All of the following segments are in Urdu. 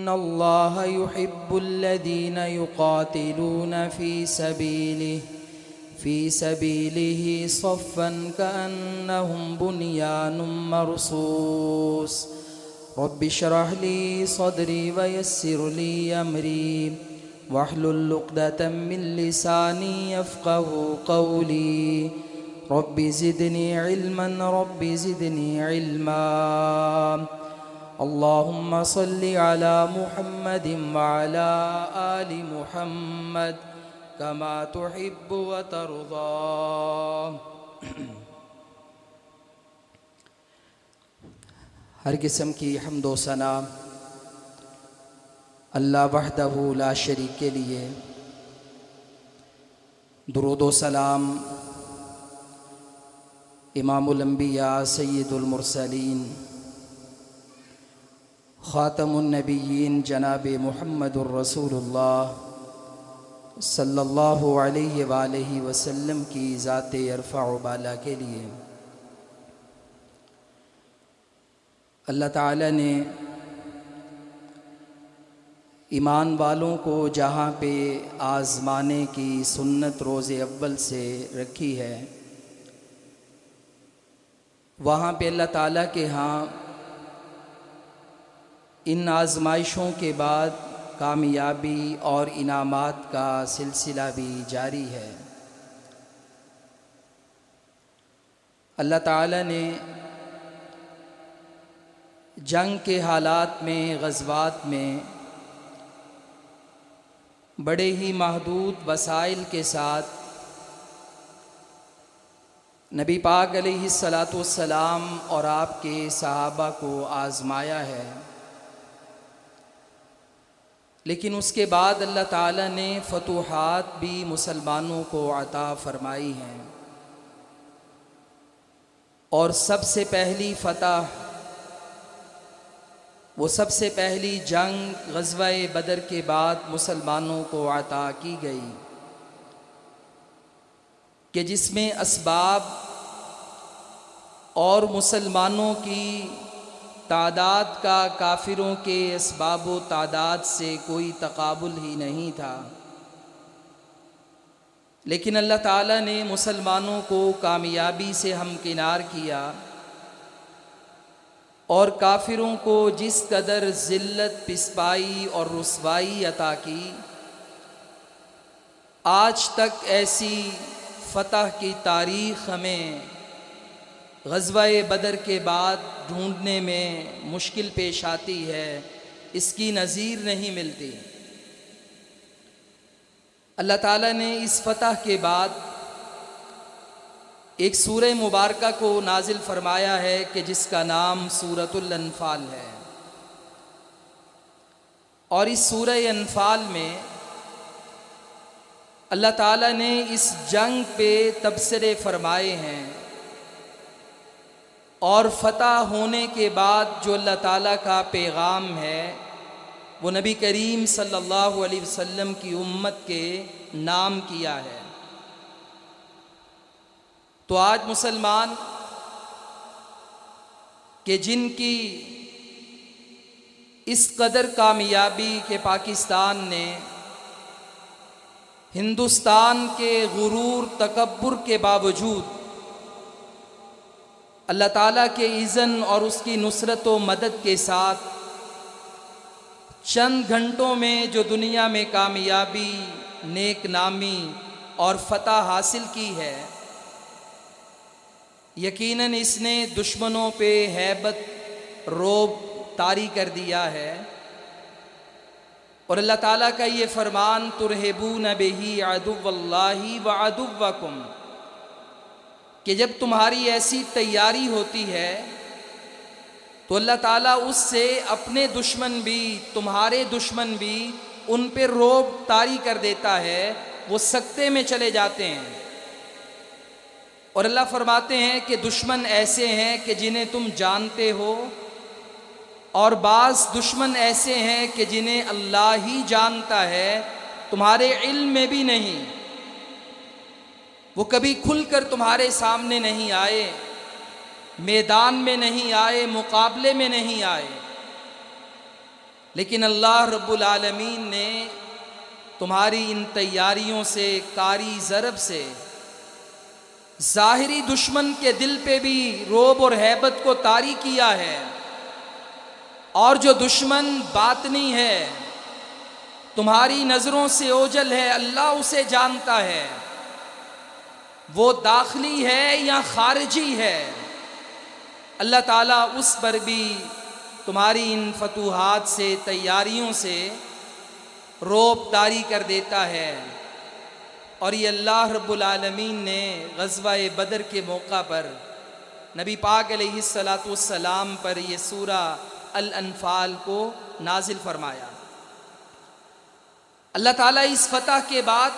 إن الله يحب الذين يقاتلون في سبيله صفا كأنهم بنيان مرصوص رب اشرح لي صدري ويسر لي أمري واحلل عقدة من لساني يفقه قولي رب زدني علما اللهم صل على محمد وعلى آل محمد كما تحب وترضى۔ ہر قسم کی حمد و ثنا اللہ وحدہ لا شریک کے لیے، درود و سلام امام الانبیاء سید المرسلین خاتم النبیین جناب محمد الرسول اللہ صلی اللہ علیہ وآلہ وسلم کی ذات ارفع و بالا کے لیے۔ اللہ تعالیٰ نے ایمان والوں کو جہاں پہ آزمانے کی سنت روز اول سے رکھی ہے، وہاں پہ اللہ تعالیٰ کے ہاں ان آزمائشوں کے بعد کامیابی اور انعامات کا سلسلہ بھی جاری ہے۔ اللہ تعالیٰ نے جنگ کے حالات میں، غزوات میں بڑے ہی محدود وسائل کے ساتھ نبی پاک علیہ الصلاۃ والسلام اور آپ کے صحابہ کو آزمایا ہے، لیکن اس کے بعد اللہ تعالیٰ نے فتوحات بھی مسلمانوں کو عطا فرمائی ہیں، اور سب سے پہلی فتح، وہ سب سے پہلی جنگ غزوہ بدر کے بعد مسلمانوں کو عطا کی گئی کہ جس میں اسباب اور مسلمانوں کی تعداد کا کافروں کے اسباب و تعداد سے کوئی تقابل ہی نہیں تھا، لیکن اللہ تعالیٰ نے مسلمانوں کو کامیابی سے ہمکنار کیا اور کافروں کو جس قدر ذلت، پسپائی اور رسوائی عطا کی، آج تک ایسی فتح کی تاریخ ہمیں غزوہ بدر کے بعد ڈھونڈنے میں مشکل پیش آتی ہے، اس کی نظیر نہیں ملتی۔ اللہ تعالیٰ نے اس فتح کے بعد ایک سورہ مبارکہ کو نازل فرمایا ہے کہ جس کا نام سورۃ الانفال ہے، اور اس سورہ انفال میں اللہ تعالیٰ نے اس جنگ پہ تبصرے فرمائے ہیں، اور فتح ہونے کے بعد جو اللہ تعالیٰ کا پیغام ہے وہ نبی کریم صلی اللہ علیہ وسلم کی امت کے نام کیا ہے۔ تو آج مسلمان کہ جن کی اس قدر کامیابی کہ پاکستان نے ہندوستان کے غرور، تکبر کے باوجود اللہ تعالیٰ کے اذن اور اس کی نصرت و مدد کے ساتھ چند گھنٹوں میں جو دنیا میں کامیابی، نیک نامی اور فتح حاصل کی ہے، یقیناً اس نے دشمنوں پہ ہیبت، رعب طاری کر دیا ہے۔ اور اللہ تعالیٰ کا یہ فرمان ترہبون بہ عدو اللہ وعدوکم، کہ جب تمہاری ایسی تیاری ہوتی ہے تو اللہ تعالیٰ اس سے اپنے دشمن بھی، تمہارے دشمن بھی، ان پہ رعب طاری کر دیتا ہے، وہ سکتے میں چلے جاتے ہیں۔ اور اللہ فرماتے ہیں کہ دشمن ایسے ہیں کہ جنہیں تم جانتے ہو، اور بعض دشمن ایسے ہیں کہ جنہیں اللہ ہی جانتا ہے، تمہارے علم میں بھی نہیں، وہ کبھی کھل کر تمہارے سامنے نہیں آئے، میدان میں نہیں آئے، مقابلے میں نہیں آئے، لیکن اللہ رب العالمین نے تمہاری ان تیاریوں سے، کاری ضرب سے، ظاہری دشمن کے دل پہ بھی رعب اور ہیبت کو طاری کیا ہے، اور جو دشمن باطنی ہے، تمہاری نظروں سے اوجھل ہے، اللہ اسے جانتا ہے، وہ داخلی ہے یا خارجی ہے، اللہ تعالیٰ اس پر بھی تمہاری ان فتوحات سے، تیاریوں سے رعب طاری کر دیتا ہے۔ اور یہ اللہ رب العالمین نے غزوہ بدر کے موقع پر نبی پاک علیہ السلام پر یہ سورہ الانفال کو نازل فرمایا۔ اللہ تعالیٰ اس فتح کے بعد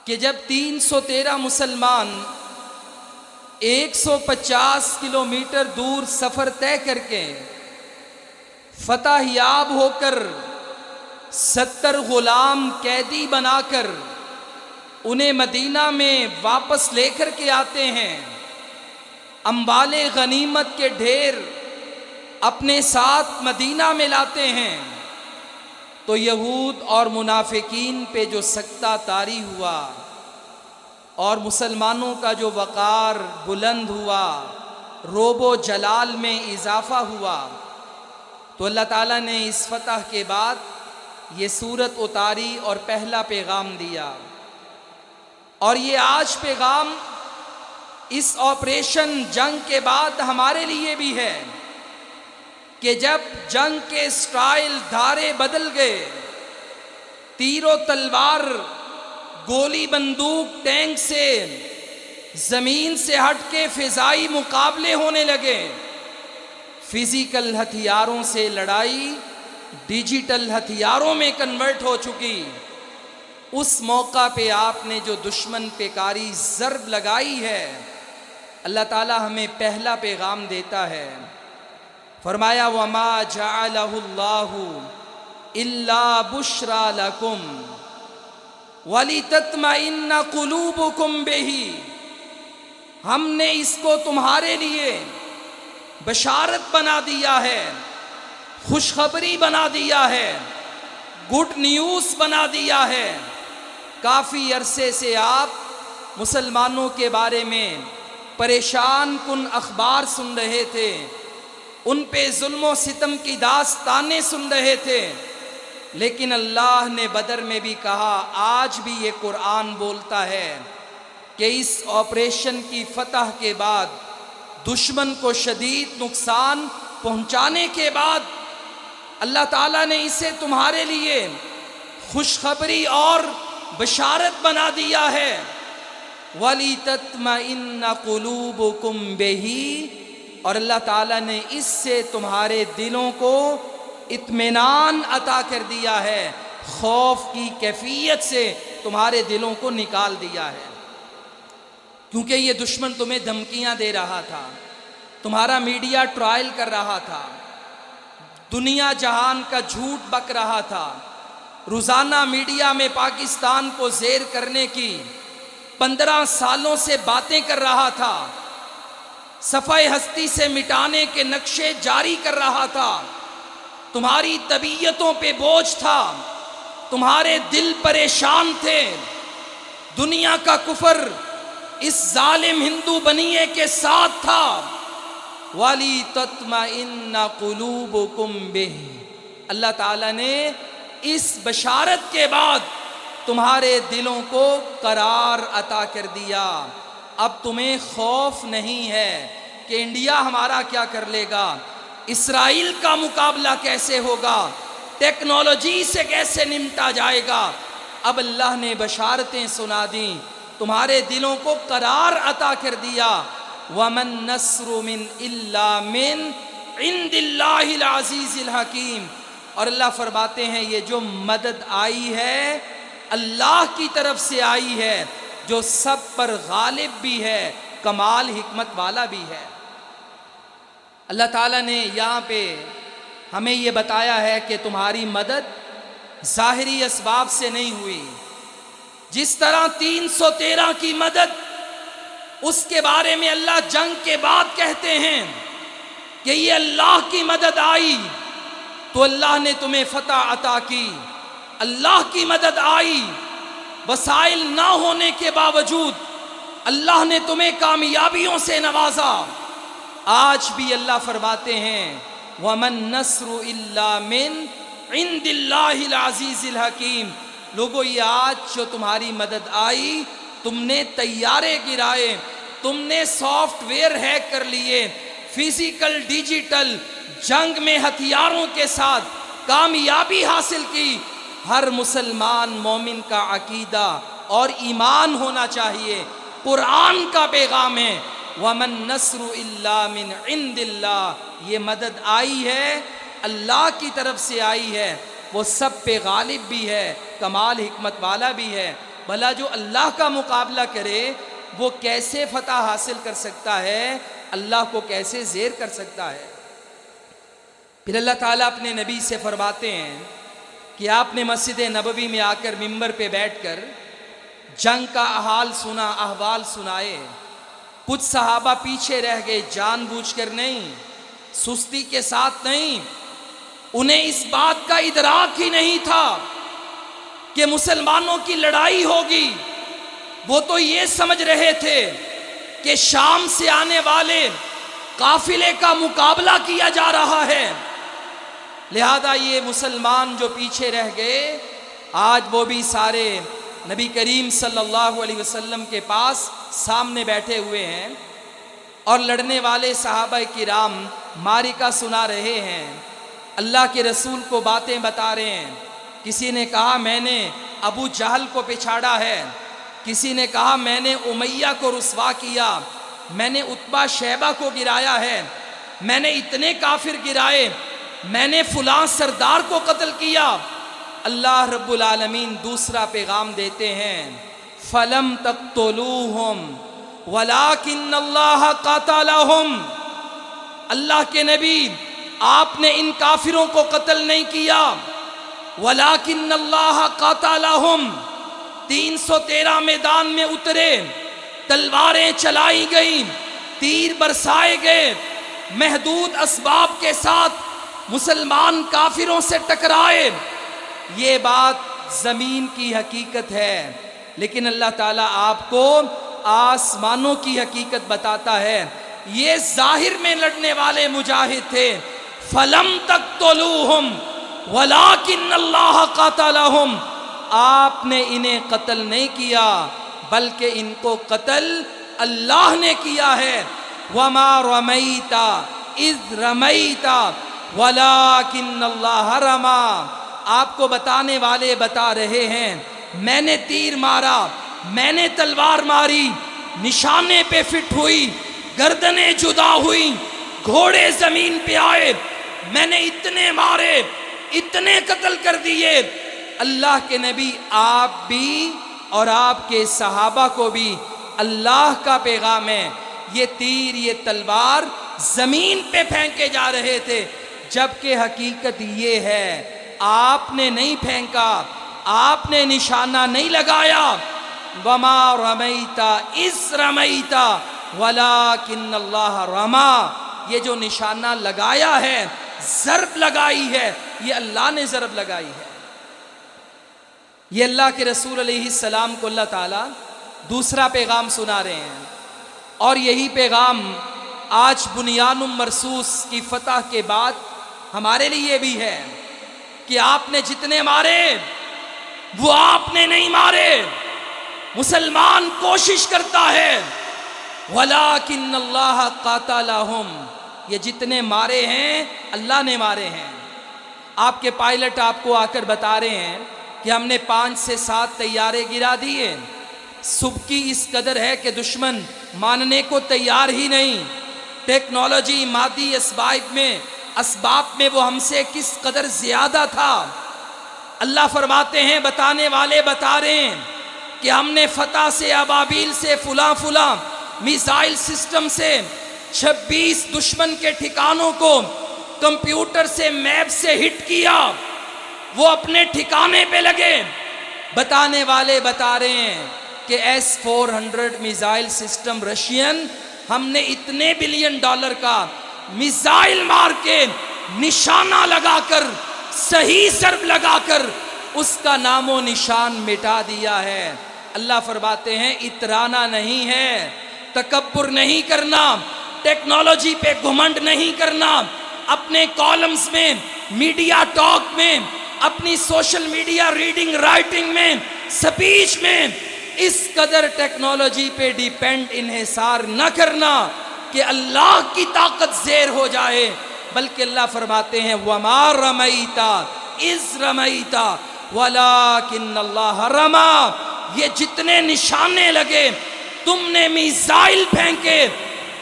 کہ جب 313 مسلمان 150 کلومیٹر دور سفر طے کر کے فتح یاب ہو کر 70 غلام قیدی بنا کر انہیں مدینہ میں واپس لے کر کے آتے ہیں، اموال غنیمت کے ڈھیر اپنے ساتھ مدینہ میں لاتے ہیں، تو یہود اور منافقین پہ جو سکتہ طاری ہوا اور مسلمانوں کا جو وقار بلند ہوا، رعب و جلال میں اضافہ ہوا، تو اللہ تعالیٰ نے اس فتح کے بعد یہ سورت اتاری اور پہلا پیغام دیا۔ اور یہ آج پیغام اس آپریشن جنگ کے بعد ہمارے لیے بھی ہے کہ جب جنگ کے سٹائل دھارے بدل گئے، تیر و تلوار، گولی بندوق، ٹینک سے زمین سے ہٹ کے فضائی مقابلے ہونے لگے، فزیکل ہتھیاروں سے لڑائی ڈیجیٹل ہتھیاروں میں کنورٹ ہو چکی، اس موقع پہ آپ نے جو دشمن پہ کاری ضرب لگائی ہے، اللہ تعالیٰ ہمیں پہلا پیغام دیتا ہے، فرمایا وَمَا جَعَلَهُ اللَّهُ إِلَّا بُشْرَى لَكُمْ وَلِتَطْمَئِنَّ قُلُوبُكُمْ بِهِ، ہم نے اس کو تمہارے لیے بشارت بنا دیا ہے، خوشخبری بنا دیا ہے، گڈ نیوز بنا دیا ہے۔ کافی عرصے سے آپ مسلمانوں کے بارے میں پریشان کن اخبار سن رہے تھے، ان پہ ظلم و ستم کی داستانیں سن رہے تھے، لیکن اللہ نے بدر میں بھی کہا، آج بھی یہ قرآن بولتا ہے کہ اس آپریشن کی فتح کے بعد، دشمن کو شدید نقصان پہنچانے کے بعد، اللہ تعالیٰ نے اسے تمہارے لیے خوشخبری اور بشارت بنا دیا ہے۔ وَلِتَطْمَئِنَّ قُلُوبُكُمْ بِهِ، اور اللہ تعالیٰ نے اس سے تمہارے دلوں کو اطمینان عطا کر دیا ہے، خوف کی کیفیت سے تمہارے دلوں کو نکال دیا ہے، کیونکہ یہ دشمن تمہیں دھمکیاں دے رہا تھا، تمہارا میڈیا ٹرائل کر رہا تھا، دنیا جہان کا جھوٹ بک رہا تھا، روزانہ میڈیا میں پاکستان کو زیر کرنے کی 15 سالوں سے باتیں کر رہا تھا، صفحہ ہستی سے مٹانے کے نقشے جاری کر رہا تھا، تمہاری طبیعتوں پہ بوجھ تھا، تمہارے دل پریشان تھے، دنیا کا کفر اس ظالم ہندو بنیے کے ساتھ تھا۔ وَلِتَطْمَئِنَّ قُلُوبُكُمْ بِهِ، اللہ تعالیٰ نے اس بشارت کے بعد تمہارے دلوں کو قرار عطا کر دیا، اب تمہیں خوف نہیں ہے کہ انڈیا ہمارا کیا کر لے گا، اسرائیل کا مقابلہ کیسے ہوگا، ٹیکنالوجی سے کیسے نمٹا جائے گا، اب اللہ نے بشارتیں سنا دیں، تمہارے دلوں کو قرار عطا کر دیا۔ وَمَن نَّصْرُ مِنْ إِلَّا مِنْ عِنْدِ اللَّهِ الْعَزِيزِ الْحَكِيمِ، اور اللہ فرماتے ہیں یہ جو مدد آئی ہے اللہ کی طرف سے آئی ہے، جو سب پر غالب بھی ہے، کمال حکمت والا بھی ہے۔ اللہ تعالیٰ نے یہاں پہ ہمیں یہ بتایا ہے کہ تمہاری مدد ظاہری اسباب سے نہیں ہوئی، جس طرح 313 کی مدد، اس کے بارے میں اللہ جنگ کے بعد کہتے ہیں کہ یہ اللہ کی مدد آئی، تو اللہ نے تمہیں فتح عطا کی، اللہ کی مدد آئی، وسائل نہ ہونے کے باوجود اللہ نے تمہیں کامیابیوں سے نوازا۔ آج بھی اللہ فرماتے ہیں وَمَن نَّصْرُ إِلَّا مِنْ عِنْدِ اللَّهِ الْعَزِيزِ الْحَكِيمِ۔ لوگو یہ آج جو تمہاری مدد آئی، تم نے طیارے گرائے، تم نے سافٹ ویئر ہیک کر لیے، فزیکل ڈیجیٹل جنگ میں ہتھیاروں کے ساتھ کامیابی حاصل کی۔ ہر مسلمان مومن کا عقیدہ اور ایمان ہونا چاہیے، قرآن کا پیغام ہے وَمَن نَّصْرُ إِلَّا مِنْ عِنْدِ اللَّهِ، یہ مدد آئی ہے اللہ کی طرف سے آئی ہے، وہ سب پہ غالب بھی ہے، کمال حکمت والا بھی ہے۔ بھلا جو اللہ کا مقابلہ کرے وہ کیسے فتح حاصل کر سکتا ہے، اللہ کو کیسے زیر کر سکتا ہے؟ پھر اللہ تعالیٰ اپنے نبی سے فرماتے ہیں کہ آپ نے مسجد نبوی میں آ کر ممبر پہ بیٹھ کر جنگ کا حال سنا، احوال سنائے۔ کچھ صحابہ پیچھے رہ گئے، جان بوجھ کر نہیں، سستی کے ساتھ نہیں، انہیں اس بات کا ادراک ہی نہیں تھا کہ مسلمانوں کی لڑائی ہوگی۔ وہ تو یہ سمجھ رہے تھے کہ شام سے آنے والے قافلے کا مقابلہ کیا جا رہا ہے، لہذا یہ مسلمان جو پیچھے رہ گئے آج وہ بھی سارے نبی کریم صلی اللہ علیہ وسلم کے پاس سامنے بیٹھے ہوئے ہیں اور لڑنے والے صحابہ کرام معرکہ سنا رہے ہیں، اللہ کے رسول کو باتیں بتا رہے ہیں۔ کسی نے کہا میں نے ابو جہل کو پچھاڑا ہے، کسی نے کہا میں نے امیہ کو رسوا کیا، میں نے عتبہ شیبہ کو گرایا ہے، میں نے اتنے کافر گرائے، میں نے فلاں سردار کو قتل کیا۔ اللہ رب العالمین دوسرا پیغام دیتے ہیں فَلَمْ تَقْتُلُوهُمْ وَلَٰكِنَّ اللَّهَ قَتَلَهُمْ، اللہ کے نبی آپ نے ان کافروں کو قتل نہیں کیا، وَلَٰكِنَّ اللَّهَ قَتَلَهُمْ، 313 میدان میں اترے، تلواریں چلائی گئیں، تیر برسائے گئے، محدود اسباب کے ساتھ مسلمان کافروں سے ٹکرائے۔ یہ بات زمین کی حقیقت ہے، لیکن اللہ تعالیٰ آپ کو آسمانوں کی حقیقت بتاتا ہے۔ یہ ظاہر میں لڑنے والے مجاہد تھے، فَلَمْ تَقْتُلُوهُمْ وَلَٰكِنَّ اللَّهَ قَتَلَهُمْ، آپ نے انہیں قتل نہیں کیا بلکہ ان کو قتل اللہ نے کیا ہے۔ وَمَا رَمَيْتَ إِذْ رَمَيْتَ وَلَٰكِنَّ اللَّهَ رَمَىٰ، آپ کو بتانے والے بتا رہے ہیں میں نے تیر مارا، میں نے تلوار ماری، نشانے پہ فٹ ہوئی، گردنیں جدا ہوئی، گھوڑے زمین پہ آئے، میں نے اتنے مارے، اتنے قتل کر دیے۔ اللہ کے نبی آپ بھی اور آپ کے صحابہ کو بھی اللہ کا پیغام ہے، یہ تیر یہ تلوار زمین پہ پھینکے جا رہے تھے، جبکہ حقیقت یہ ہے آپ نے نہیں پھینکا، آپ نے نشانہ نہیں لگایا۔ وَمَا رَمَيْتَ إِذْ رَمَيْتَ وَلَٰكِنَّ اللَّهَ رَمَىٰ، یہ جو نشانہ لگایا ہے، ضرب لگائی ہے، یہ اللہ نے ضرب لگائی ہے۔ یہ اللہ کے رسول علیہ السلام کو اللہ تعالیٰ دوسرا پیغام سنا رہے ہیں، اور یہی پیغام آج بنیان مرصوص کی فتح کے بعد ہمارے لیے بھی ہے کہ آپ نے جتنے مارے وہ آپ نے نہیں مارے۔ مسلمان کوشش کرتا ہے وَلَٰكِنَّ اللَّهَ قَاتَلَهُمْ، یہ جتنے مارے ہیں اللہ نے مارے ہیں۔ آپ کے پائلٹ آپ کو آ کر بتا رہے ہیں کہ ہم نے 5 سے 7 طیارے گرا دیے، سبکی اس قدر ہے کہ دشمن ماننے کو تیار ہی نہیں۔ ٹیکنالوجی مادی اسباب میں وہ ہم سے کس قدر زیادہ تھا۔ اللہ فرماتے ہیں، بتانے والے بتا رہے ہیں کہ ہم نے فتح سے، ابابیل سے، فلاں میزائل سسٹم سے 26 دشمن کے ٹھکانوں کو کمپیوٹر سے، میپ سے ہٹ کیا، وہ اپنے ٹھکانے پہ لگے۔ بتانے والے بتا رہے ہیں کہ S-400 میزائل سسٹم رشین، ہم نے اتنے $1 بلین کا میزائل مار کے نشانہ لگا کر، صحیح ضرب لگا کر اس کا نام و نشان مٹا دیا ہے۔ اللہ فرماتے ہیں اترانا نہیں ہے، تکبر نہیں کرنا، ٹیکنالوجی پہ گھمنڈ نہیں کرنا، اپنے کالمز میں، میڈیا ٹاک میں، اپنی سوشل میڈیا ریڈنگ رائٹنگ میں، سپیچ میں اس قدر ٹیکنالوجی پہ ڈیپینڈ انحصار نہ کرنا کہ اللہ کی طاقت زیر ہو جائے، بلکہ اللہ فرماتے ہیں وَمَا رَمَيْتَ إِذْ رَمَيْتَ وَلَكِنَّ اللَّهَ رَمَى۔ یہ جتنے نشانے لگے، تم نے میزائل پھینکے،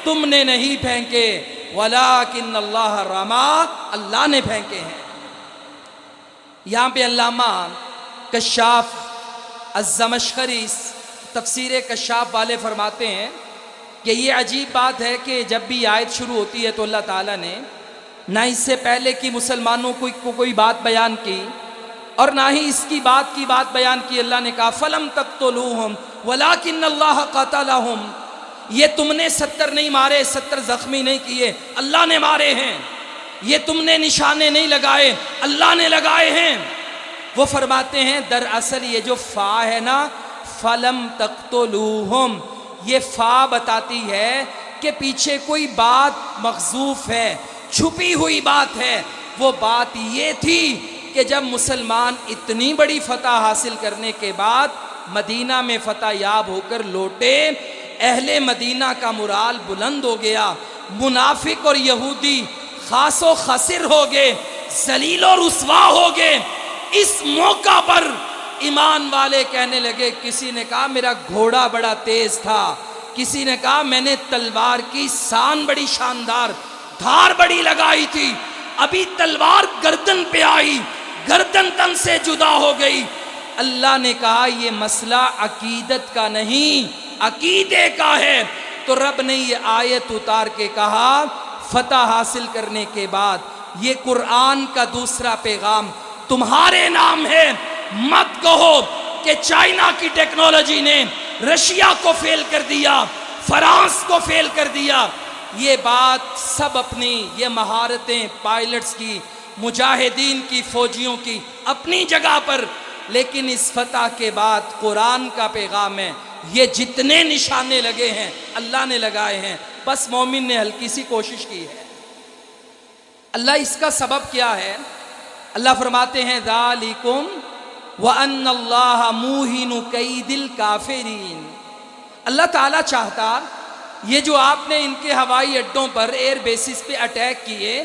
تم نے نہیں پھینکے، وَلَكِنَّ اللَّهَ رَمَى، اللہ نے پھینکے ہیں۔ یہاں پہ علامہ کشاف الزمخشری تفسیر کشاف والے فرماتے ہیں کہ یہ عجیب بات ہے کہ جب بھی آیت شروع ہوتی ہے تو اللہ تعالیٰ نے نہ اس سے پہلے کی مسلمانوں کو کوئی بات بیان کی اور نہ ہی اس کی بات بیان کی۔ اللہ نے کہا فَلَمْ تَقْتُلُوهُمْ وَلَكِنَّ اللَّهَ قَتَلَهُمْ، یہ تم نے 70 نہیں مارے، 70 زخمی نہیں کیے، اللہ نے مارے ہیں۔ یہ تم نے نشانے نہیں لگائے، اللہ نے لگائے ہیں۔ وہ فرماتے ہیں دراصل یہ جو فا ہے نا، فَلَمْ تَقْتُلُوهُمْ، یہ فا بتاتی ہے کہ پیچھے کوئی بات مخزوف ہے، چھپی ہوئی بات ہے۔ وہ بات یہ تھی کہ جب مسلمان اتنی بڑی فتح حاصل کرنے کے بعد مدینہ میں فتح یاب ہو کر لوٹے، اہل مدینہ کا مرال بلند ہو گیا، منافق اور یہودی خاص و خسر ہو گئے، ذلیل و رسوا ہو گئے۔ اس موقع پر ایمان والے کہنے لگے، کسی نے کہا میرا گھوڑا بڑا تیز تھا، کسی نے کہا میں نے تلوار کی سان بڑی شاندار، دھار بڑی لگائی تھی، ابھی تلوار گردن پہ آئی، گردن تن سے جدا ہو گئی۔ اللہ نے کہا یہ مسئلہ عقیدت کا نہیں، عقیدے کا ہے۔ تو رب نے یہ آیت اتار کے کہا فتح حاصل کرنے کے بعد یہ قرآن کا دوسرا پیغام تمہارے نام ہے، مت کہو کہ چائنا کی ٹیکنالوجی نے رشیا کو فیل کر دیا، فرانس کو فیل کر دیا۔ یہ بات سب اپنی، یہ مہارتیں پائلٹس کی، مجاہدین کی، فوجیوں کی اپنی جگہ پر، لیکن اس فتح کے بعد قرآن کا پیغام ہے یہ جتنے نشانے لگے ہیں اللہ نے لگائے ہیں، بس مومن نے ہلکی سی کوشش کی ہے۔ اللہ اس کا سبب کیا ہے؟ اللہ فرماتے ہیں ذالکم وَأَنَّ اللَّهَ مُوهِنُ كَيْدِ الْكَافِرِينَ۔ اللہ تعالیٰ چاہتا یہ جو آپ نے ان کے ہوائی اڈوں پر ایئر بیسز پہ اٹیک کیے،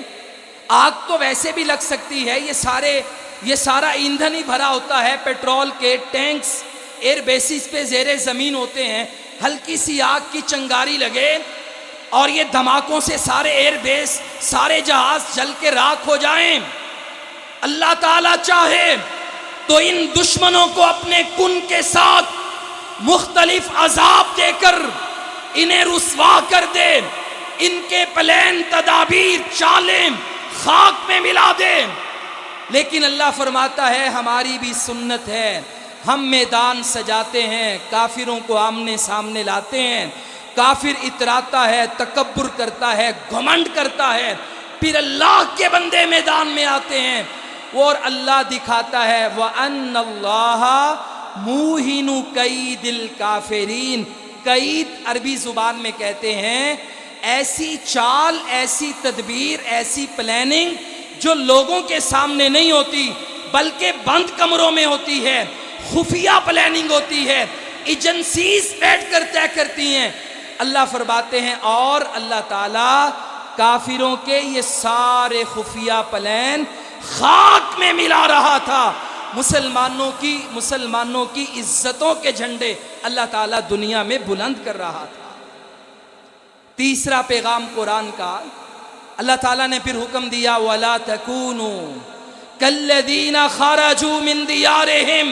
آگ تو ویسے بھی لگ سکتی ہے، یہ سارا ایندھن ہی بھرا ہوتا ہے، پیٹرول کے ٹینکس ایئر بیسز پہ زیر زمین ہوتے ہیں، ہلکی سی آگ کی چنگاری لگے اور یہ دھماکوں سے سارے ایئر بیس، سارے جہاز جل کے راکھ ہو جائیں۔ اللہ تعالیٰ چاہے تو ان دشمنوں کو اپنے کن کے ساتھ مختلف عذاب دے کر انہیں رسوا کر دے، ان کے پلان، تدابیر، چالیں خاک میں ملا دے۔ لیکن اللہ فرماتا ہے ہماری بھی سنت ہے، ہم میدان سجاتے ہیں، کافروں کو آمنے سامنے لاتے ہیں، کافر اتراتا ہے، تکبر کرتا ہے، گھمنڈ کرتا ہے، پھر اللہ کے بندے میدان میں آتے ہیں اور اللہ دکھاتا ہے وَأَنَّ اللَّهَ مُوهِنُ كَيْدِ الْكَافِرِينَ۔ قید عربی زبان میں کہتے ہیں ایسی چال، ایسی تدبیر، ایسی پلاننگ جو لوگوں کے سامنے نہیں ہوتی بلکہ بند کمروں میں ہوتی ہے، خفیہ پلاننگ ہوتی ہے، ایجنسیز بیٹھ کر طے کرتی ہیں۔ اللہ فرماتے ہیں اور اللہ تعالیٰ کافروں کے یہ سارے خفیہ پلان خاک میں ملا رہا تھا۔ مسلمانوں کی عزتوں کے جھنڈے اللہ تعالیٰ دنیا میں بلند کر رہا تھا۔ تیسرا پیغام قرآن کا اللہ تعالیٰ نے پھر حکم دیا وَلَا تَكُونُوا كَالَّذِينَ خَرَجُوا مِن دِيَارِهِمْ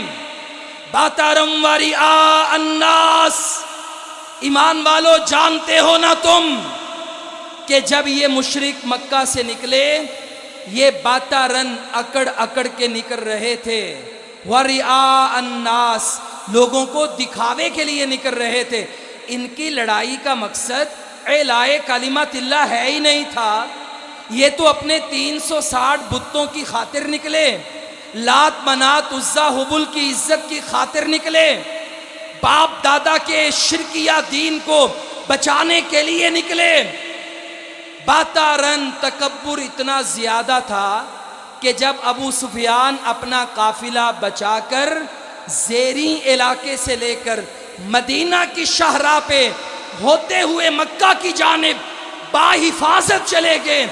بَطَرًا وَرِئَاءَ النَّاسِ۔ ایمان والو جانتے ہو نا تم کہ جب یہ مشرک مکہ سے نکلے یہ باتارن اکڑ اکڑ کے نکل رہے تھے، وَرِئَاءَ النَّاسِ لوگوں کو دکھاوے کے لیے نکل رہے تھے۔ ان کی لڑائی کا مقصد اعلاء کلمت اللہ ہے ہی نہیں تھا، یہ تو اپنے 360 بتوں کی خاطر نکلے، لات منات عزا حبل کی عزت کی خاطر نکلے، باپ دادا کے شرکیہ دین کو بچانے کے لیے نکلے۔ باتارن تکبر اتنا زیادہ تھا کہ جب ابو سفیان اپنا قافلہ بچا کر زیریں علاقے سے لے کر مدینہ کی شاہراہ پہ ہوتے ہوئے مکہ کی جانب باحفاظت چلے گئے،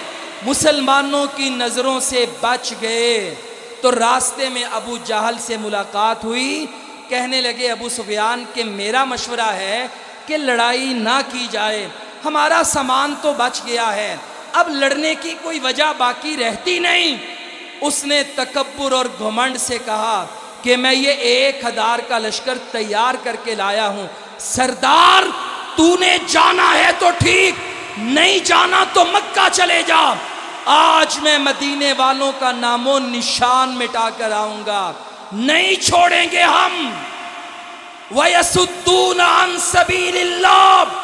مسلمانوں کی نظروں سے بچ گئے، تو راستے میں ابو جہل سے ملاقات ہوئی۔ کہنے لگے ابو سفیان کہ میرا مشورہ ہے کہ لڑائی نہ کی جائے، ہمارا سامان تو بچ گیا ہے، اب لڑنے کی کوئی وجہ باقی رہتی نہیں۔ اس نے تکبر اور گھمنڈ سے کہا کہ میں یہ 1000 کا لشکر تیار کر کے لایا ہوں، سردار تو نے جانا ہے تو ٹھیک، نہیں جانا تو مکہ چلے جا، آج میں مدینے والوں کا نام و نشان مٹا کر آؤں گا، نہیں چھوڑیں گے ہم۔ وَيَسُدُّونَ عَن سَبِيلِ اللَّهِ،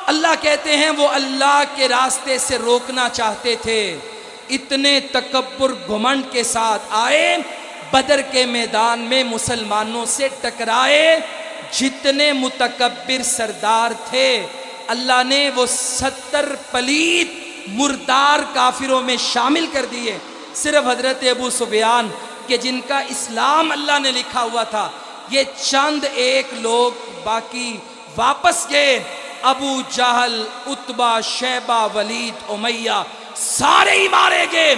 اللہ کہتے ہیں وہ اللہ کے راستے سے روکنا چاہتے تھے، اتنے تکبر گھمنڈ کے ساتھ آئے، بدر کے میدان میں مسلمانوں سے ٹکرائے، جتنے متکبر سردار تھے اللہ نے وہ 70 پلید مردار کافروں میں شامل کر دیے، صرف حضرت ابو سفیان کہ جن کا اسلام اللہ نے لکھا ہوا تھا، یہ چند ایک لوگ باقی واپس گئے۔ ابو جہل، عتبہ، شیبہ، ولید، امیہ سارے ہی مارے گئے۔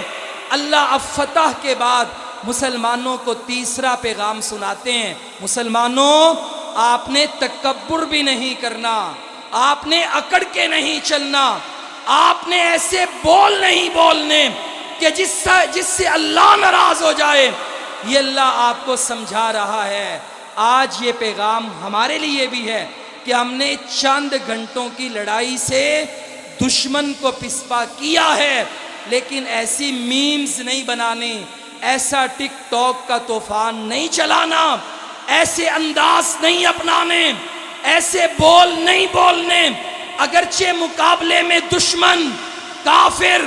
اللہ اب فتح کے بعد مسلمانوں کو تیسرا پیغام سناتے ہیں، مسلمانوں آپ نے تکبر بھی نہیں کرنا، آپ نے اکڑ کے نہیں چلنا، آپ نے ایسے بول نہیں بولنے کہ جس سے اللہ ناراض ہو جائے۔ یہ اللہ آپ کو سمجھا رہا ہے۔ آج یہ پیغام ہمارے لیے بھی ہے کہ ہم نے چند گھنٹوں کی لڑائی سے دشمن کو پسپا کیا ہے، لیکن ایسی میمز نہیں بنانی، ایسا ٹک ٹاک کا طوفان نہیں چلانا، ایسے انداز نہیں اپنانے، ایسے بول نہیں بولنے۔ اگرچہ مقابلے میں دشمن کافر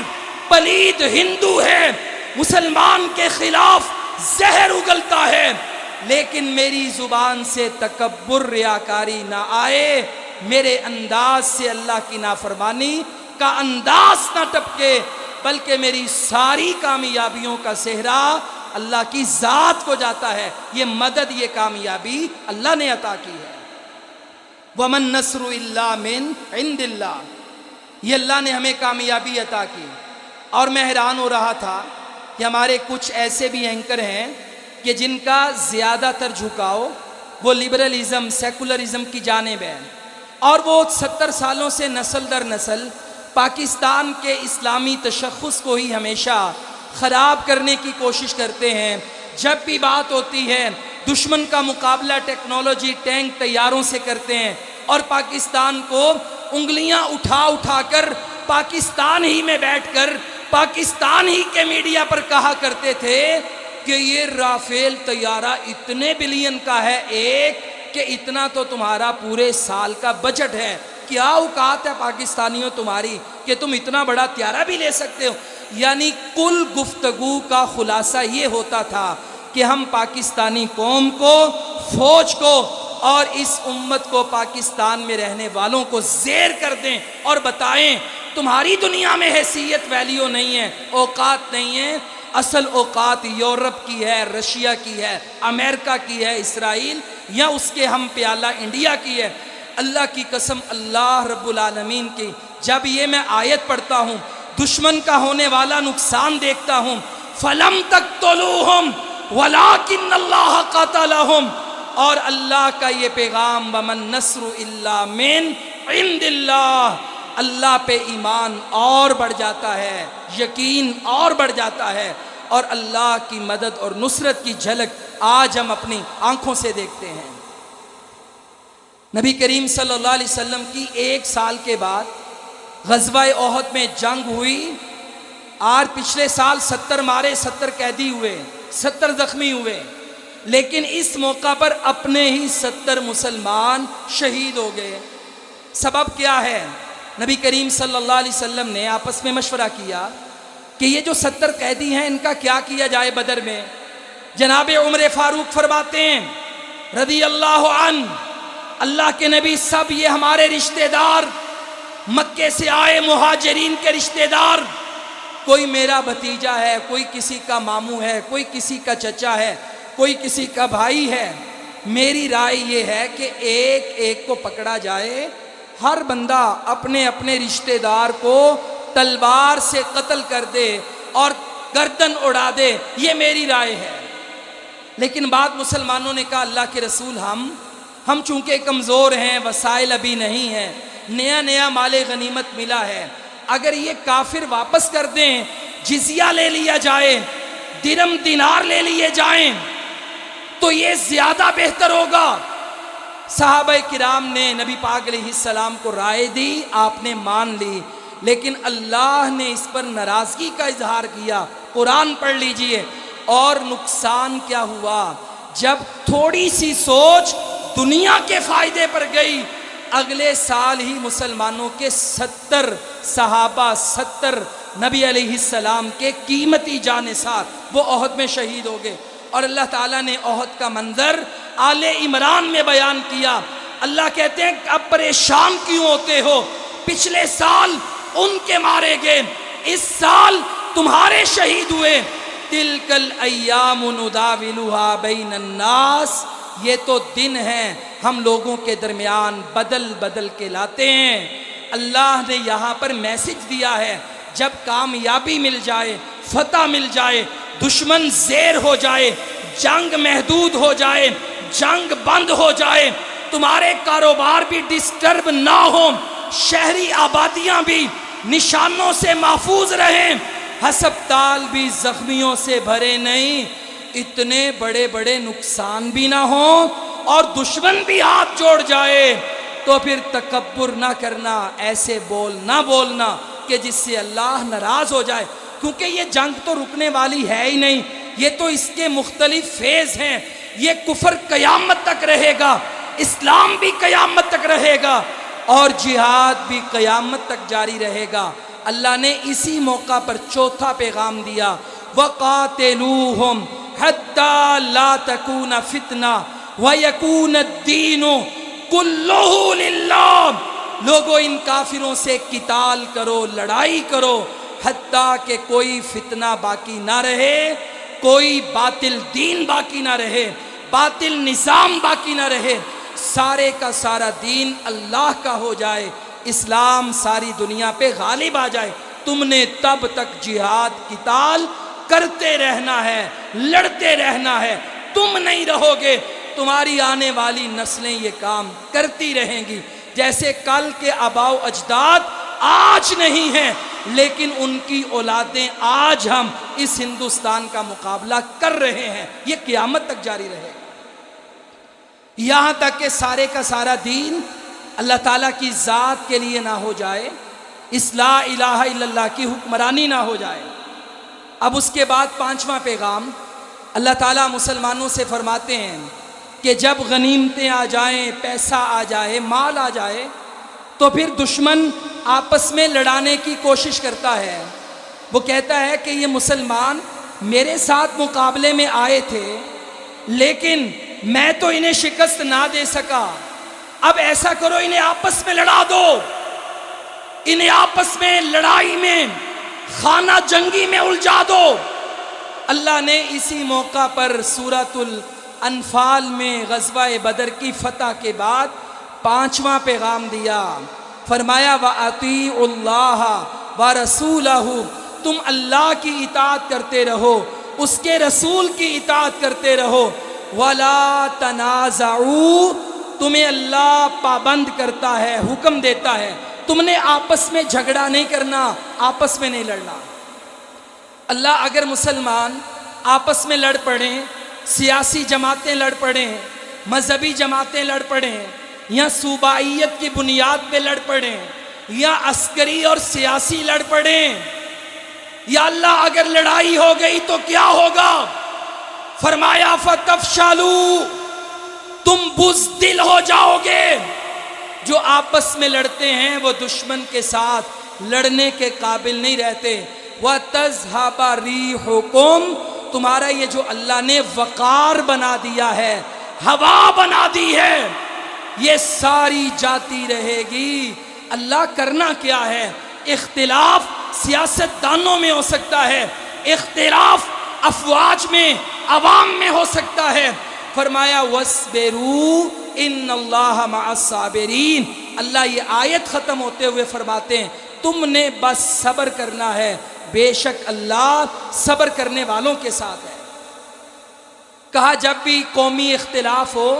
پلید ہندو ہے، مسلمان کے خلاف زہر اگلتا ہے، لیکن میری زبان سے تکبر ریاکاری نہ آئے، میرے انداز سے اللہ کی نافرمانی کا انداز نہ ٹپکے، بلکہ میری ساری کامیابیوں کا صحرا اللہ کی ذات کو جاتا ہے۔ یہ مدد، یہ کامیابی اللہ نے عطا کی ہے۔ وَمَن نَّصْرُ إِلَّا مِنْ عِنْدِ اللَّهِ، یہ اللہ نے ہمیں کامیابی عطا کی۔ اور میں حیران ہو رہا تھا کہ ہمارے کچھ ایسے بھی اینکر ہیں کہ جن کا زیادہ تر جھکاؤ وہ لبرلزم، سیکولرزم کی جانب ہے، اور وہ 70 سالوں سے نسل در نسل پاکستان کے اسلامی تشخص کو ہی ہمیشہ خراب کرنے کی کوشش کرتے ہیں۔ جب بھی بات ہوتی ہے دشمن کا مقابلہ ٹیکنالوجی، ٹینک، طیاروں سے کرتے ہیں، اور پاکستان کو انگلیاں اٹھا اٹھا کر پاکستان ہی میں بیٹھ کر پاکستان ہی کے میڈیا پر کہا کرتے تھے کہ یہ رافیل طیارہ اتنے بلین کا ہے ایک، کہ اتنا تو تمہارا پورے سال کا بجٹ ہے۔ کیا اوقات ہے پاکستانیوں تمہاری کہ تم اتنا بڑا طیارہ بھی لے سکتے ہو؟ یعنی کل گفتگو کا خلاصہ یہ ہوتا تھا کہ ہم پاکستانی قوم کو، فوج کو اور اس امت کو، پاکستان میں رہنے والوں کو زیر کر دیں اور بتائیں تمہاری دنیا میں حیثیت، ویلیو نہیں ہے، اوقات نہیں ہے، اصل اوقات یورپ کی ہے، رشیا کی ہے، امریکہ کی ہے، اسرائیل یا اس کے ہم پیالہ انڈیا کی ہے۔ اللہ کی قسم، اللہ رب العالمین کی جب یہ میں آیت پڑھتا ہوں، دشمن کا ہونے والا نقصان دیکھتا ہوں، فَلَمْ تَقْتُلُوهُمْ وَلَٰكِنَّ اللَّهَ قَتَلَهُمْ، اور اللہ کا یہ پیغام وَمَن نَّصْرُ إِلَّا مِنْ عِنْدِ اللَّهِ، اللہ پہ ایمان اور بڑھ جاتا ہے، یقین اور بڑھ جاتا ہے، اور اللہ کی مدد اور نصرت کی جھلک آج ہم اپنی آنکھوں سے دیکھتے ہیں۔ نبی کریم صلی اللہ علیہ وسلم کی 1 سال کے بعد غزوہ احد میں جنگ ہوئی، اور پچھلے سال 70 مارے، 70 قیدی ہوئے، 70 زخمی ہوئے، لیکن اس موقع پر اپنے ہی 70 مسلمان شہید ہو گئے۔ سبب کیا ہے؟ نبی کریم صلی اللہ علیہ وسلم نے آپس میں مشورہ کیا کہ یہ جو 70 قیدی ہیں ان کا کیا کیا جائے بدر میں؟ جناب عمر فاروق فرماتے ہیں رضی اللہ عنہ، اللہ کے نبی سب یہ ہمارے رشتہ دار، مکے سے آئے مہاجرین کے رشتہ دار، کوئی میرا بھتیجا ہے، کوئی کسی کا ماموں ہے، کوئی کسی کا چچا ہے، کوئی کسی کا بھائی ہے۔ میری رائے یہ ہے کہ ایک ایک کو پکڑا جائے، ہر بندہ اپنے اپنے رشتہ دار کو تلوار سے قتل کر دے اور گردن اڑا دے، یہ میری رائے ہے۔ لیکن بعد مسلمانوں نے کہا اللہ کے رسول ہم چونکہ کمزور ہیں، وسائل ابھی نہیں ہیں، نیا مال غنیمت ملا ہے، اگر یہ کافر واپس کر دیں، جزیہ لے لیا جائے، درم دینار لے لیے جائیں تو یہ زیادہ بہتر ہوگا۔ صحابہ کرام نے نبی پاک علیہ السلام کو رائے دی، آپ نے مان لی، لیکن اللہ نے اس پر ناراضگی کا اظہار کیا۔ قرآن پڑھ لیجئے، اور نقصان کیا ہوا؟ جب تھوڑی سی سوچ دنیا کے فائدے پر گئی، اگلے سال ہی مسلمانوں کے 70 صحابہ، 70 نبی علیہ السلام کے قیمتی جانثار وہ احد میں شہید ہو گئے۔ اور اللہ تعالیٰ نے احد کا منظر آل عمران میں بیان کیا۔ اللہ کہتے ہیں اب پریشان کیوں ہوتے ہو؟ پچھلے سال ان کے مارے گئے، اس سال تمہارے شہید ہوئے۔ تلک الایام نداولها بین الناس، یہ تو دن ہیں ہم لوگوں کے درمیان بدل بدل کے لاتے ہیں۔ اللہ نے یہاں پر میسج دیا ہے، جب کامیابی مل جائے، فتح مل جائے، دشمن زیر ہو جائے، جنگ محدود ہو جائے، جنگ بند ہو جائے، تمہارے کاروبار بھی ڈسٹرب نہ ہو، شہری آبادیاں بھی نشانوں سے محفوظ رہیں، ہسپتال بھی زخمیوں سے بھرے نہیں، اتنے بڑے بڑے نقصان بھی نہ ہوں اور دشمن بھی ہاتھ جوڑ جائے، تو پھر تکبر نہ کرنا، ایسے بول نہ بولنا کہ جس سے اللہ ناراض ہو جائے، کیونکہ یہ جنگ تو رکنے والی ہے ہی نہیں، یہ تو اس کے مختلف فیز ہیں۔ یہ کفر قیامت تک رہے گا، اسلام بھی قیامت تک رہے گا، اور جہاد بھی قیامت تک جاری رہے گا۔ اللہ نے اسی موقع پر چوتھا پیغام دیا، وَقَاتِلُوهُمْ حَتَّى لَا تَكُونَ فِتْنَةٌ وَيَكُونَ الدِّينُ كُلُّهُ لِلَّهِ، لوگو ان کافروں سے قتال کرو، لڑائی کرو، حتیٰ کہ کوئی فتنہ باقی نہ رہے، کوئی باطل دین باقی نہ رہے، باطل نظام باقی نہ رہے، سارے کا سارا دین اللہ کا ہو جائے، اسلام ساری دنیا پہ غالب آ جائے۔ تم نے تب تک جہاد قتال کرتے رہنا ہے، لڑتے رہنا ہے، تم نہیں رہو گے، تمہاری آنے والی نسلیں یہ کام کرتی رہیں گی۔ جیسے کل کے آباء و اجداد آج نہیں ہیں، لیکن ان کی اولادیں آج ہم اس ہندوستان کا مقابلہ کر رہے ہیں، یہ قیامت تک جاری رہے گا، یہاں تک کہ سارے کا سارا دین اللہ تعالیٰ کی ذات کے لیے نہ ہو جائے، اس لا الہ الا اللہ کی حکمرانی نہ ہو جائے۔ اب اس کے بعد پانچواں پیغام اللہ تعالیٰ مسلمانوں سے فرماتے ہیں کہ جب غنیمتیں آ جائیں، پیسہ آ جائے، مال آ جائے، تو پھر دشمن آپس میں لڑانے کی کوشش کرتا ہے۔ وہ کہتا ہے کہ یہ مسلمان میرے ساتھ مقابلے میں آئے تھے، لیکن میں تو انہیں شکست نہ دے سکا، اب ایسا کرو انہیں آپس میں لڑا دو، انہیں آپس میں لڑائی میں، خانہ جنگی میں الجھا دو۔ اللہ نے اسی موقع پر سورۃ الانفال میں غزوہ بدر کی فتح کے بعد پانچواں پیغام دیا، فرمایا وَأَطِيعُوا اللَّهَ وَرَسُولَهُ، تم اللہ کی اطاعت کرتے رہو، اس کے رسول کی اطاعت کرتے رہو، وَلَا تَنَازَعُوا، تمہیں اللہ پابند کرتا ہے، حکم دیتا ہے، تم نے آپس میں جھگڑا نہیں کرنا، آپس میں نہیں لڑنا۔ اللہ اگر مسلمان آپس میں لڑ پڑیں، سیاسی جماعتیں لڑ پڑیں، مذہبی جماعتیں لڑ پڑیں، یا صوبائیت کی بنیاد پہ لڑ پڑیں، یا عسکری اور سیاسی لڑ پڑیں، یا اللہ اگر لڑائی ہو گئی تو کیا ہوگا؟ فرمایا فَتَفْشَلُوا، تم بزدل ہو جاؤ گے۔ جو آپس میں لڑتے ہیں وہ دشمن کے ساتھ لڑنے کے قابل نہیں رہتے۔ وَتَذْهَبَ رِيحُكُمْ، تمہارا یہ جو اللہ نے وقار بنا دیا ہے، ہوا بنا دی ہے، یہ ساری جاتی رہے گی۔ اللہ کرنا کیا ہے؟ اختلاف سیاست دانوں میں ہو سکتا ہے، اختلاف افواج میں، عوام میں ہو سکتا ہے۔ فرمایا وَاصْبِرُوا إِنَّ اللَّهَ مَعَ الصَّابِرِينَ۔ اللہ یہ آیت ختم ہوتے ہوئے فرماتے ہیں تم نے بس صبر کرنا ہے، بے شک اللہ صبر کرنے والوں کے ساتھ ہے۔ کہا جب بھی قومی اختلاف ہو،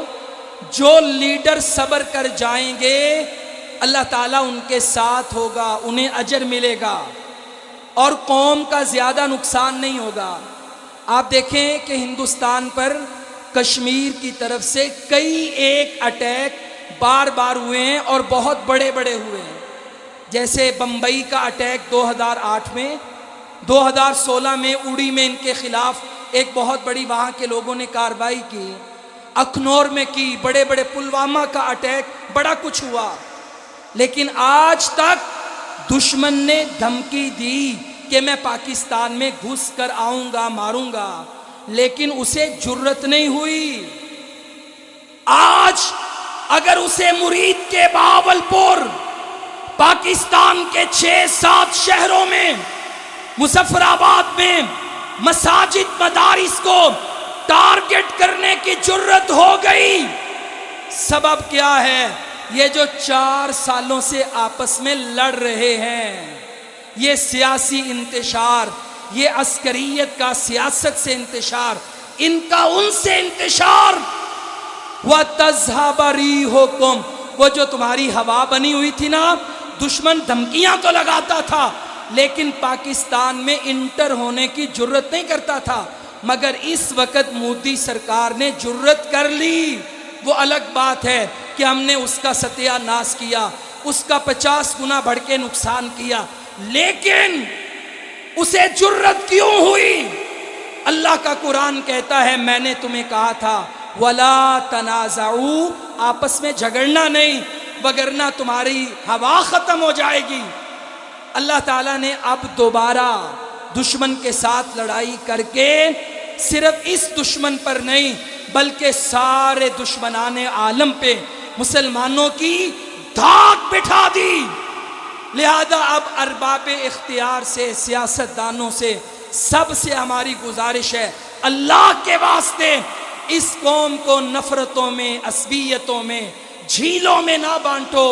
جو لیڈر صبر کر جائیں گے اللہ تعالیٰ ان کے ساتھ ہوگا، انہیں اجر ملے گا اور قوم کا زیادہ نقصان نہیں ہوگا۔ آپ دیکھیں کہ ہندوستان پر کشمیر کی طرف سے کئی ایک اٹیک بار بار ہوئے ہیں اور بہت بڑے بڑے ہوئے ہیں، جیسے بمبئی کا اٹیک 2008 میں، 2016 میں اڑی میں ان کے خلاف ایک بہت بڑی وہاں کے لوگوں نے کارروائی کی، اخنور میں کی، بڑے بڑے پلوامہ کا اٹیک، بڑا کچھ ہوا۔ لیکن آج تک دشمن نے دھمکی دی کہ میں پاکستان میں گھس کر آؤں گا، ماروں گا، لیکن اسے جرت نہیں ہوئی۔ آج اگر اسے مرید کے بہاولپور، پاکستان کے 6-7 شہروں میں، مظفر آباد میں مساجد مدارس کو ٹارگٹ کرنے کی جرت ہو گئی، سبب کیا ہے؟ یہ جو 4 سالوں سے آپس میں لڑ رہے ہیں، یہ سیاسی انتشار، یہ عسکریت کا سیاست سے انتشار، ان کا ان سے انتشار۔ وَتَذْهَبَ رِيحُكُمْ، وہ جو تمہاری ہوا بنی ہوئی تھی نا، دشمن دھمکیاں تو لگاتا تھا لیکن پاکستان میں انٹر ہونے کی جرت نہیں کرتا تھا، مگر اس وقت مودی سرکار نے جرت کر لی۔ وہ الگ بات ہے کہ ہم نے اس کا ستیہ ناش کیا، اس کا 50 گنا بڑھ کے نقصان کیا، لیکن اسے جرت کیوں ہوئی؟ اللہ کا قرآن کہتا ہے میں نے تمہیں کہا تھا وَلَا تَنَازَعُوا، آپس میں جھگڑنا نہیں، وگرنہ تمہاری ہوا ختم ہو جائے گی۔ اللہ تعالیٰ نے اب دوبارہ دشمن کے ساتھ لڑائی کر کے صرف اس دشمن پر نہیں بلکہ سارے دشمنان عالم پہ مسلمانوں کی دھاک بٹھا دی۔ لہذا اب ارباب اختیار سے، سیاست دانوں سے، سب سے ہماری گزارش ہے اللہ کے واسطے اس قوم کو نفرتوں میں، عصبیتوں میں، جھیلوں میں نہ بانٹو،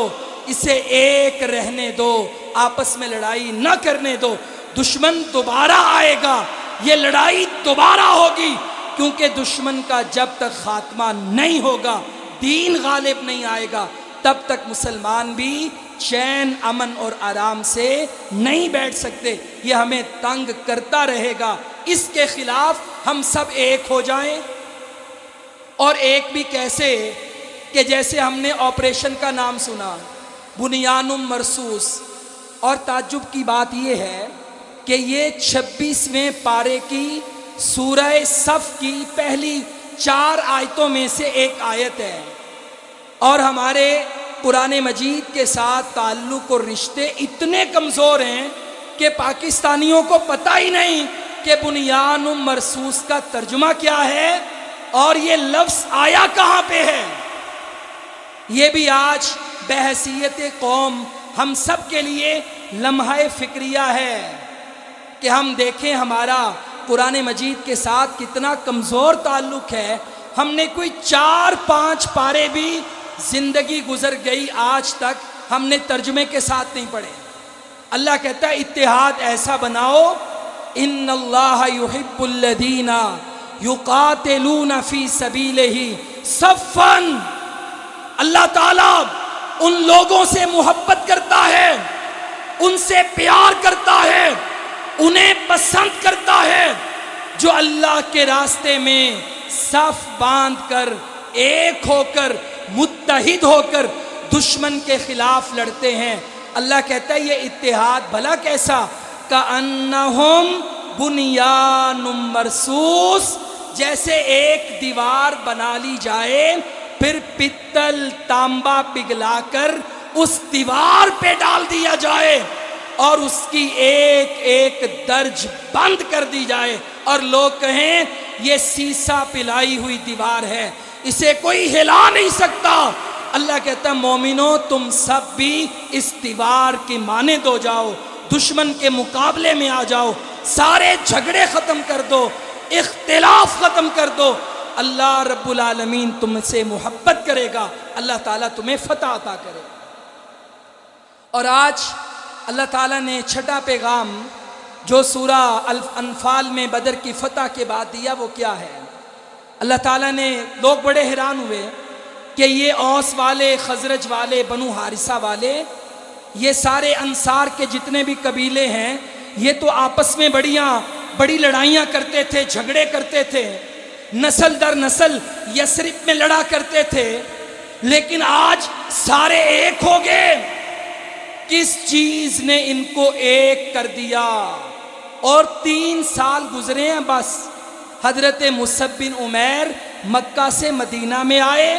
اسے ایک رہنے دو، آپس میں لڑائی نہ کرنے دو۔ دشمن دوبارہ آئے گا، یہ لڑائی دوبارہ ہوگی، کیونکہ دشمن کا جب تک خاتمہ نہیں ہوگا، دین غالب نہیں آئے گا، تب تک مسلمان بھی چین، امن اور آرام سے نہیں بیٹھ سکتے۔ یہ ہمیں تنگ کرتا رہے گا، اس کے خلاف ہم سب ایک ہو جائیں۔ اور ایک بھی کیسے کہ جیسے ہم نے آپریشن کا نام سنا، بنیان مرصوص، اور تعجب کی بات یہ ہے کہ یہ 26ویں پارے کی سورہ صف کی پہلی 4 آیتوں میں سے ایک آیت ہے، اور ہمارے قرآن مجید کے ساتھ تعلق اور رشتے اتنے کمزور ہیں کہ پاکستانیوں کو پتہ ہی نہیں کہ بنیان مرصوص کا ترجمہ کیا ہے اور یہ لفظ آیا کہاں پہ ہے۔ یہ بھی آج بحیثیت قوم ہم سب کے لیے لمحہ فکریہ ہے کہ ہم دیکھیں ہمارا قرآن مجید کے ساتھ کتنا کمزور تعلق ہے۔ ہم نے کوئی 4-5 پارے بھی زندگی گزر گئی آج تک ہم نے ترجمے کے ساتھ نہیں پڑھے۔ اللہ کہتا ہے اتحاد ایسا بناؤ، ان اللہ یحب الذین یقاتلون فی سبیلہ صفا، اللہ تعالیٰ ان لوگوں سے محبت کرتا ہے، ان سے پیار کرتا ہے، انہیں پسند کرتا ہے جو اللہ کے راستے میں صف باندھ کر، ایک ہو کر، متحد ہو کر دشمن کے خلاف لڑتے ہیں۔ اللہ کہتا ہے یہ اتحاد بھلا کیسا، کأنہم بنیان مرصوص، جیسے ایک دیوار بنا لی جائے، پھر پتل تانبا پگھلا کر اس دیوار پہ ڈال دیا جائے، اور اس کی ایک ایک درج بند کر دی جائے اور لوگ کہیں یہ سیسا پلائی ہوئی دیوار ہے، اسے کوئی ہلا نہیں سکتا، اللہ کہتا ہے مومنو تم سب بھی اس دیوار کی مانند ہو جاؤ، دشمن کے مقابلے میں آ جاؤ، سارے جھگڑے ختم کر دو، اختلاف ختم کر دو، اللہ رب العالمین تم سے محبت کرے گا، اللہ تعالیٰ تمہیں فتح عطا کرے گا۔ اور آج اللہ تعالیٰ نے چھٹا پیغام جو سورہ انفال میں بدر کی فتح کے بعد دیا وہ کیا ہے؟ اللہ تعالیٰ نے، لوگ بڑے حیران ہوئے کہ یہ اوس والے، خزرج والے، بنو حارثہ والے، یہ سارے انصار کے جتنے بھی قبیلے ہیں یہ تو آپس میں بڑی لڑائیاں کرتے تھے، جھگڑے کرتے تھے، نسل در نسل یثرب میں لڑا کرتے تھے، لیکن آج سارے ایک ہو گئے۔ کس چیز نے ان کو ایک کر دیا؟ اور 3 سال گزرے ہیں بس۔ حضرت مصعب بن عمیر مکہ سے مدینہ میں آئے،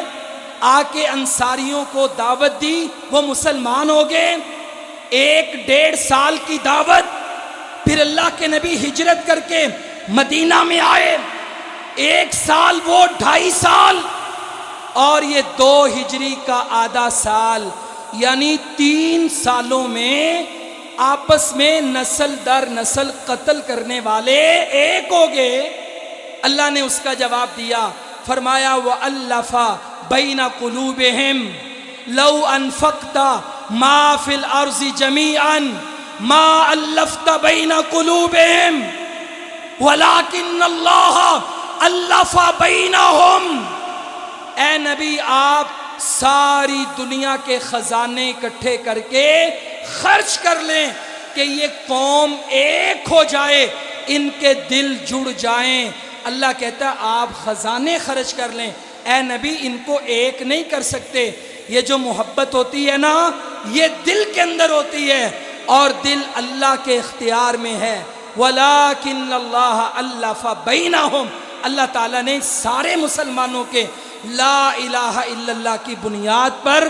آ کے انصاریوں کو دعوت دی، وہ مسلمان ہو گئے۔ 1-1.5 سال کی دعوت، پھر اللہ کے نبی ہجرت کر کے مدینہ میں آئے، 1 سال وہ 2.5 سال، اور یہ 2 ہجری کا آدھا سال، یعنی 3 سالوں میں آپس میں نسل در نسل قتل کرنے والے ایک ہو گئے۔ اللہ نے اس کا جواب دیا، فرمایا وَأَلَّفَ بَيْنَ قُلُوبِهِمْ لَوْ أَنفَقْتَ مَا فِي الْأَرْضِ جَمِيعًا مَا أَلَّفْتَ بَيْنَ قُلُوبِهِمْ وَلَكِنَّ اللَّهَ أَلَّفَ بَيْنَهُمْ۔ اے نبی آپ ساری دنیا کے خزانے اکٹھے کر کے خرچ کر لیں کہ یہ قوم ایک ہو جائے، ان کے دل جڑ جائیں۔ اللہ کہتا ہے آپ خزانے خرچ کر لیں، اے نبی ان کو ایک نہیں کر سکتے۔ یہ جو محبت ہوتی ہے نا، یہ دل کے اندر ہوتی ہے، اور دل اللہ کے اختیار میں ہے۔ وَلَكِنَّ اللَّهَ أَلَّفَ بَيْنَهُمْ، اللہ تعالیٰ نے سارے مسلمانوں کے لا الہ الا اللہ کی بنیاد پر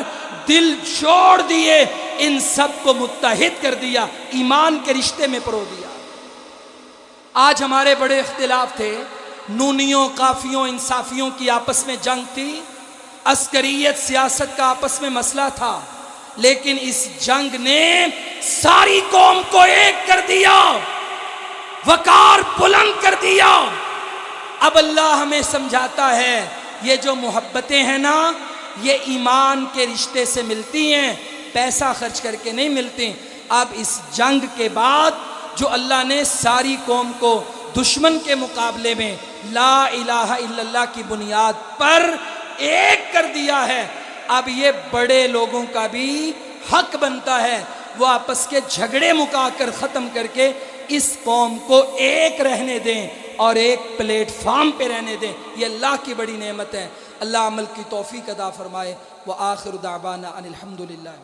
دل جوڑ دیے، ان سب کو متحد کر دیا، ایمان کے رشتے میں پرو دیا۔ آج ہمارے بڑے اختلاف تھے، نونیوں، قافیوں، انصافیوں کی آپس میں جنگ تھی، عسکریت سیاست کا آپس میں مسئلہ تھا، لیکن اس جنگ نے ساری قوم کو ایک کر دیا، وقار بلند کر دیا۔ اب اللہ ہمیں سمجھاتا ہے یہ جو محبتیں ہیں نا، یہ ایمان کے رشتے سے ملتی ہیں، پیسہ خرچ کر کے نہیں ملتی۔ اب اس جنگ کے بعد جو اللہ نے ساری قوم کو دشمن کے مقابلے میں لا الہ الا اللہ کی بنیاد پر ایک کر دیا ہے، اب یہ بڑے لوگوں کا بھی حق بنتا ہے وہ آپس کے جھگڑے مکا کر ختم کر کے اس قوم کو ایک رہنے دیں اور ایک پلیٹ فارم پہ رہنے دیں۔ یہ اللہ کی بڑی نعمت ہے، اللہ عمل کی توفیق عطا فرمائے۔ وآخر دعوانا ان الحمدللہ۔